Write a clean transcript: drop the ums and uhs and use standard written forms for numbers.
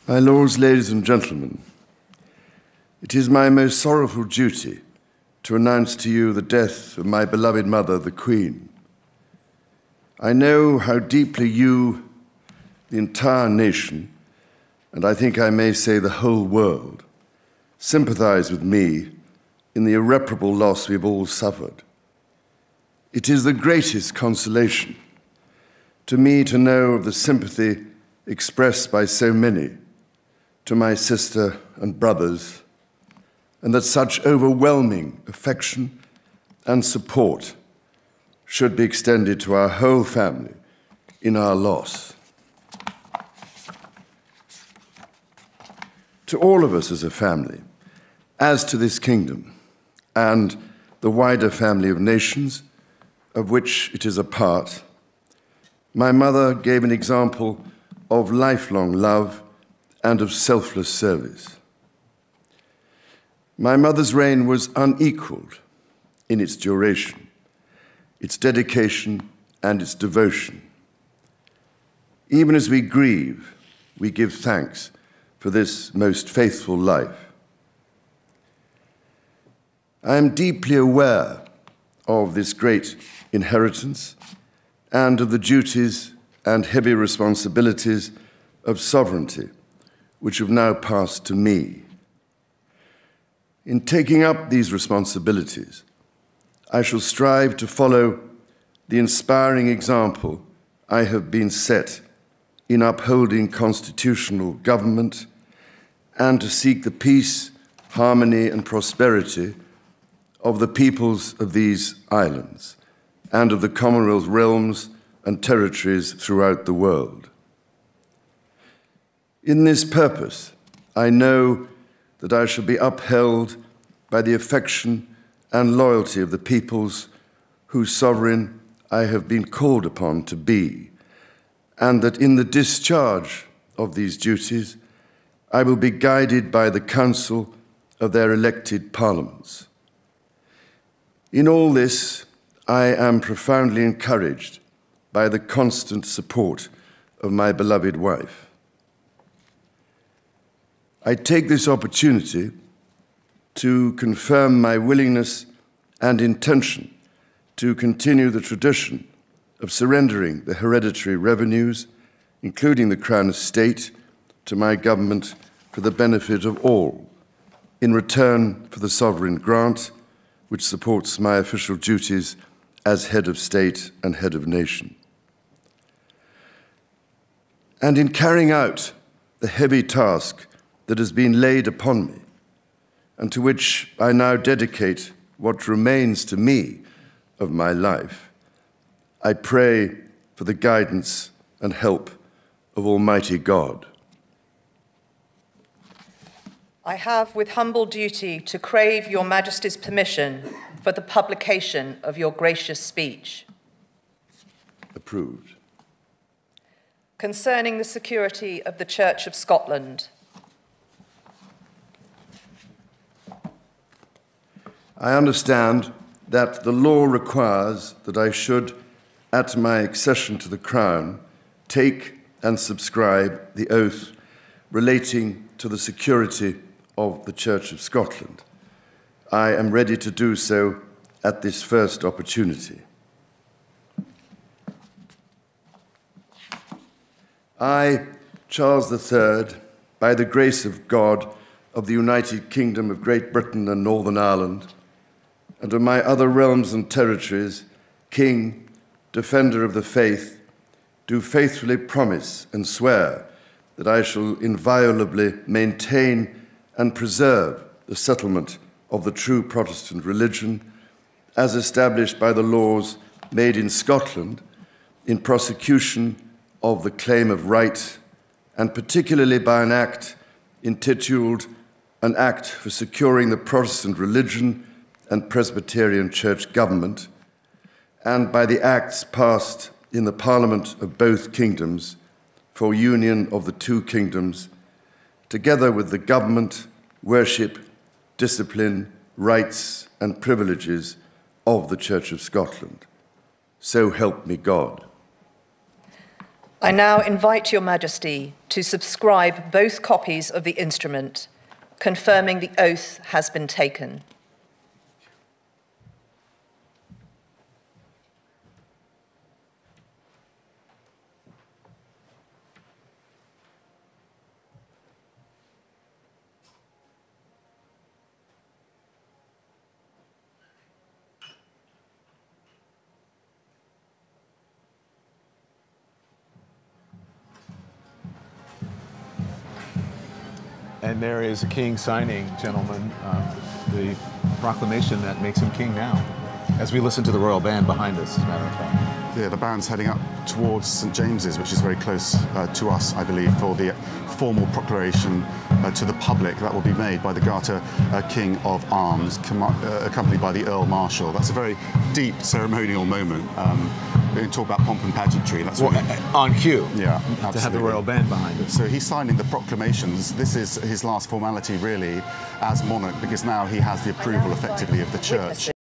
My lords, ladies and gentlemen, it is my most sorrowful duty to announce to you the death of my beloved mother, the Queen. I know how deeply you, the entire nation, and I think I may say the whole world, sympathize with me in the irreparable loss we've all suffered. It is the greatest consolation to me to know of the sympathy expressed by so many to my sister and brothers, and that such overwhelming affection and support should be extended to our whole family in our loss. To all of us as a family, as to this kingdom and the wider family of nations of which it is a part, my mother gave an example of lifelong love and of selfless service. My mother's reign was unequaled in its duration, its dedication, and its devotion. Even as we grieve, we give thanks for this most faithful life. I am deeply aware of this great inheritance and of the duties and heavy responsibilities of sovereignty, which have now passed to me. In taking up these responsibilities, I shall strive to follow the inspiring example I have been set in upholding constitutional government and to seek the peace, harmony, and prosperity of the peoples of these islands and of the Commonwealth realms and territories throughout the world. In this purpose, I know that I shall be upheld by the affection and loyalty of the peoples whose sovereign I have been called upon to be, and that in the discharge of these duties, I will be guided by the counsel of their elected parliaments. In all this, I am profoundly encouraged by the constant support of my beloved wife. I take this opportunity to confirm my willingness and intention to continue the tradition of surrendering the hereditary revenues, including the Crown Estate, to my government for the benefit of all, in return for the sovereign grant which supports my official duties as head of state and head of nation. And in carrying out the heavy task that has been laid upon me, and to which I now dedicate what remains to me of my life, I pray for the guidance and help of Almighty God. I have with humble duty to crave your Majesty's permission for the publication of your gracious speech. Approved. Concerning the security of the Church of Scotland. I understand that the law requires that I should, at my accession to the Crown, take and subscribe the oath relating to the security of the Church of Scotland. I am ready to do so at this first opportunity. I, Charles III, by the grace of God, of the United Kingdom of Great Britain and Northern Ireland, and of my other realms and territories, King, Defender of the Faith, do faithfully promise and swear that I shall inviolably maintain and preserve the settlement of the true Protestant religion as established by the laws made in Scotland in prosecution of the claim of right, and particularly by an act intituled An Act for Securing the Protestant Religion and Presbyterian Church Government, and by the acts passed in the Parliament of both kingdoms for union of the two kingdoms, together with the government, worship, discipline, rights, and privileges of the Church of Scotland. So help me God. I now invite Your Majesty to subscribe both copies of the instrument, confirming the oath has been taken. And there is a king signing, gentlemen, the proclamation that makes him king now, as we listen to the royal band behind us, as a matter of fact. Yeah, the band's heading up towards St James's, which is very close to us, I believe, for the formal proclamation to the public that will be made by the Garter King of Arms, accompanied by the Earl Marshal. That's a very deep ceremonial moment. We can talk about pomp and pageantry. That's well, on cue. Yeah, absolutely. To have the royal band behind us. So he's signing the proclamations. This is his last formality, really, as monarch, because now he has the approval, effectively, of the church.